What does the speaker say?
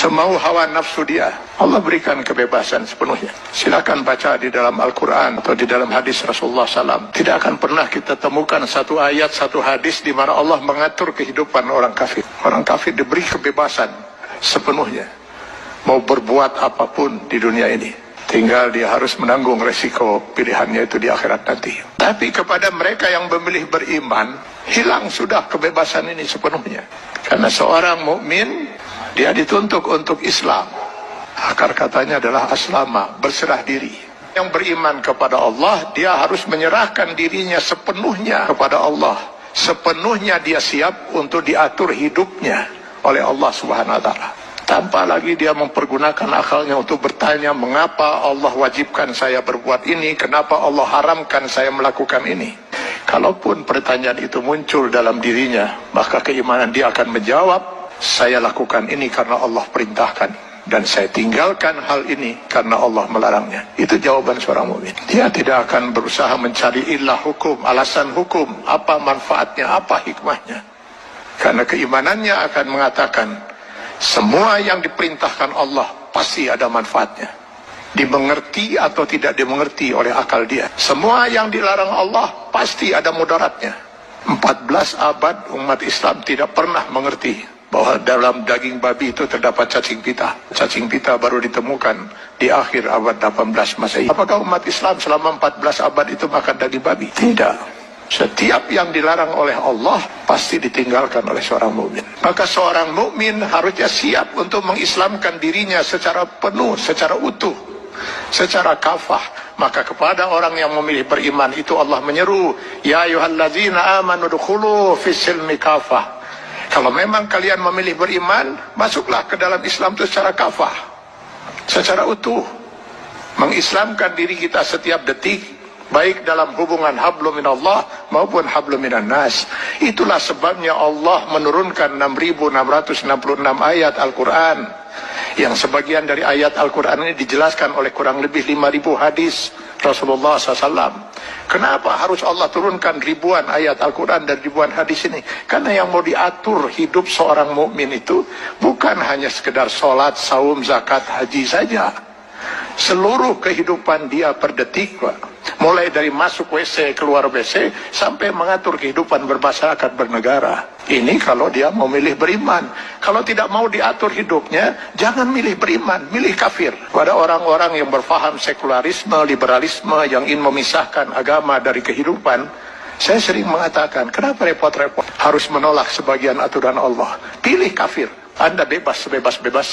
semau hawa nafsu dia. Allah berikan kebebasan sepenuhnya. Silakan baca di dalam Al-Quran atau di dalam hadis Rasulullah SAW. Tidak akan pernah kita temukan satu ayat, satu hadis di mana Allah mengatur kehidupan orang kafir. Orang kafir diberi kebebasan sepenuhnya, mau berbuat apapun di dunia ini. Tinggal dia harus menanggung resiko pilihannya itu di akhirat nanti. Tapi kepada mereka yang memilih beriman, hilang sudah kebebasan ini sepenuhnya. Karena seorang mukmin, dia dituntut untuk Islam. Akar katanya adalah aslama, berserah diri. Yang beriman kepada Allah, dia harus menyerahkan dirinya sepenuhnya kepada Allah. Sepenuhnya dia siap untuk diatur hidupnya oleh Allah Subhanahu wa Ta'ala. Tanpa lagi dia mempergunakan akalnya untuk bertanya, mengapa Allah wajibkan saya berbuat ini, kenapa Allah haramkan saya melakukan ini. Kalaupun pertanyaan itu muncul dalam dirinya, maka keimanan dia akan menjawab, saya lakukan ini karena Allah perintahkan, dan saya tinggalkan hal ini karena Allah melarangnya. Itu jawaban seorang mukmin. Dia tidak akan berusaha mencari ilah hukum, alasan hukum, apa manfaatnya, apa hikmahnya. Karena keimanannya akan mengatakan, semua yang diperintahkan Allah pasti ada manfaatnya, dimengerti atau tidak dimengerti oleh akal dia. Semua yang dilarang Allah pasti ada mudaratnya. 14 abad umat Islam tidak pernah mengerti bahwa dalam daging babi itu terdapat cacing pita. Cacing pita baru ditemukan di akhir abad 18 Masehi. Apakah umat Islam selama 14 abad itu makan daging babi? Tidak. Setiap yang dilarang oleh Allah pasti ditinggalkan oleh seorang mukmin. Maka seorang mukmin harusnya siap untuk mengislamkan dirinya secara penuh, secara utuh, secara kafah. Maka kepada orang yang memilih beriman itu Allah menyeru, ya ayyuhalladzina amanu dukhulu fis-silmi kafah. Kalau memang kalian memilih beriman, masuklah ke dalam Islam itu secara kafah, secara utuh. Mengislamkan diri kita setiap detik, baik dalam hubungan hablum minallah maupun hablum minan nas. Itulah sebabnya Allah menurunkan 6.666 ayat Al-Quran, yang sebagian dari ayat Al-Quran ini dijelaskan oleh kurang lebih 5.000 hadis Rasulullah SAW. Kenapa harus Allah turunkan ribuan ayat Al-Quran dan ribuan hadis ini? Karena yang mau diatur hidup seorang mukmin itu bukan hanya sekedar sholat, saum, zakat, haji saja. Seluruh kehidupan dia per detik, mulai dari masuk WC, keluar WC, sampai mengatur kehidupan bermasyarakat, bernegara. Ini kalau dia mau milih beriman. Kalau tidak mau diatur hidupnya, jangan milih beriman, milih kafir. Pada orang-orang yang berfaham sekularisme, liberalisme, yang ingin memisahkan agama dari kehidupan, saya sering mengatakan, kenapa repot-repot harus menolak sebagian aturan Allah? Pilih kafir, Anda bebas sebebas-bebas.